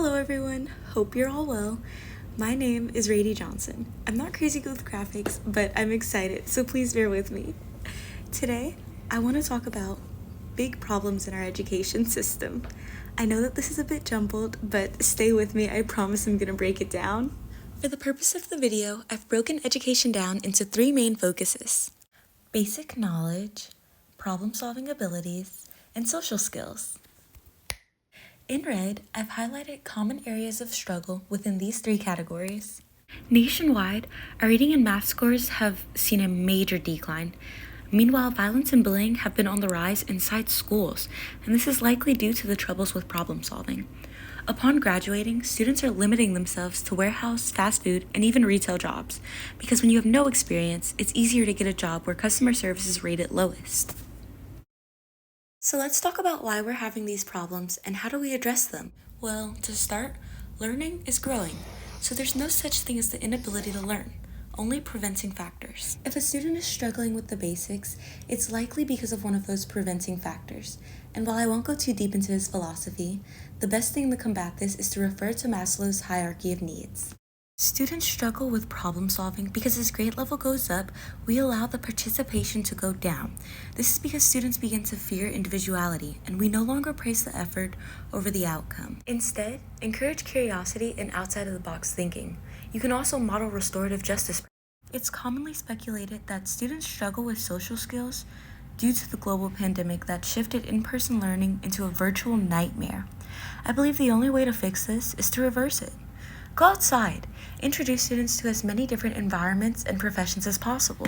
Hello everyone, hope you're all well. My name is Rady Johnson. I'm not crazy good with graphics, but I'm excited, so please bear with me. Today, I want to talk about big problems in our education system. I know that this is a bit jumbled, but stay with me, I promise I'm gonna break it down. For the purpose of the video, I've broken education down into 3 main focuses: basic knowledge, problem-solving abilities, and social skills. In red, I've highlighted common areas of struggle within these 3 categories. Nationwide, our reading and math scores have seen a major decline. Meanwhile, violence and bullying have been on the rise inside schools, and this is likely due to the troubles with problem solving. Upon graduating, students are limiting themselves to warehouse, fast food, and even retail jobs, because when you have no experience, it's easier to get a job where customer service is rated lowest. So let's talk about why we're having these problems and how do we address them? Well, to start, learning is growing, so there's no such thing as the inability to learn, only preventing factors. If a student is struggling with the basics, it's likely because of one of those preventing factors. And while I won't go too deep into his philosophy, the best thing to combat this is to refer to Maslow's hierarchy of needs. Students struggle with problem solving because as grade level goes up, we allow the participation to go down. This is because students begin to fear individuality, and we no longer praise the effort over the outcome. Instead, encourage curiosity and outside-of-the-box thinking. You can also model restorative justice. It's commonly speculated that students struggle with social skills due to the global pandemic that shifted in-person learning into a virtual nightmare. I believe the only way to fix this is to reverse it. Go outside. Introduce students to as many different environments and professions as possible.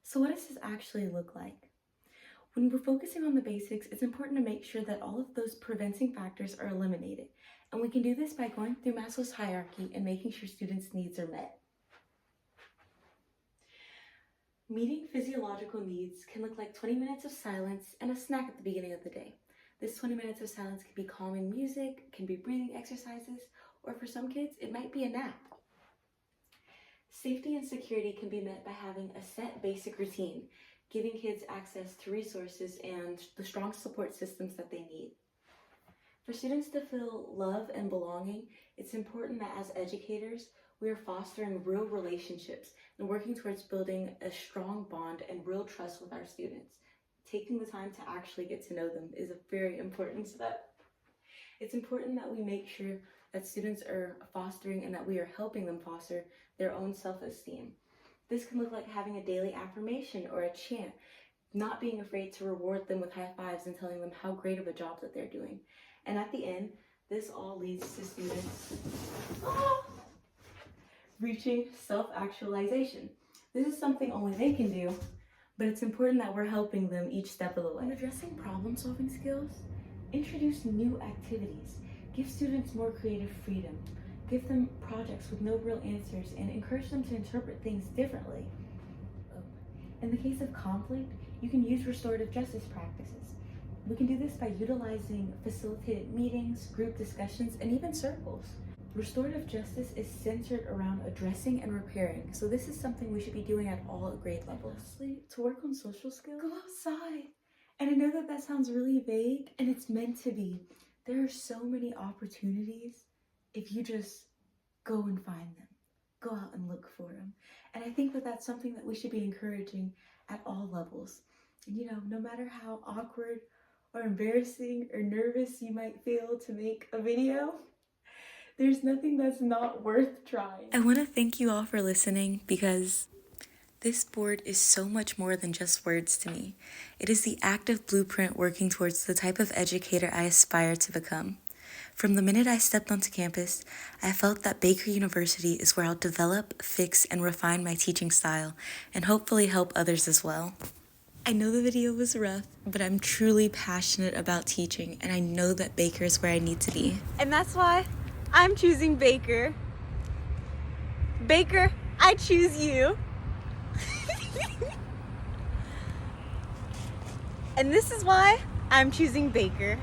So what does this actually look like? When we're focusing on the basics, it's important to make sure that all of those preventing factors are eliminated. And we can do this by going through Maslow's hierarchy and making sure students' needs are met. Meeting physiological needs can look like 20 minutes of silence and a snack at the beginning of the day. This 20 minutes of silence can be calming music, can be breathing exercises, or for some kids, it might be a nap. Safety and security can be met by having a set basic routine, giving kids access to resources and the strong support systems that they need. For students to feel love and belonging, it's important that as educators, we are fostering real relationships and working towards building a strong bond and real trust with our students. Taking the time to actually get to know them is a very important step. It's important that we make sure that students are fostering and that we are helping them foster their own self-esteem. This can look like having a daily affirmation or a chant, not being afraid to reward them with high fives and telling them how great of a job that they're doing. And at the end, this all leads to students reaching self-actualization. This is something only they can do, but it's important that we're helping them each step of the way. When addressing problem-solving skills, introduce new activities. Give students more creative freedom. Give them projects with no real answers and encourage them to interpret things differently. In the case of conflict, you can use restorative justice practices. We can do this by utilizing facilitated meetings, group discussions, and even circles. Restorative justice is centered around addressing and repairing, so this is something we should be doing at all grade levels. Lastly, to work on social skills, go outside. And I know that that sounds really vague, and it's meant to be. There are so many opportunities if you just go and find them. Go out and look for them. And I think that that's something that we should be encouraging at all levels. And no matter how awkward or embarrassing or nervous you might feel to make a video, there's nothing that's not worth trying. I want to thank you all for listening because this board is so much more than just words to me. It is the active blueprint working towards the type of educator I aspire to become. From the minute I stepped onto campus, I felt that Baker University is where I'll develop, fix, and refine my teaching style, and hopefully help others as well. I know the video was rough, but I'm truly passionate about teaching, and I know that Baker is where I need to be. And that's why I'm choosing Baker. Baker, I choose you. And this is why I'm choosing Baker.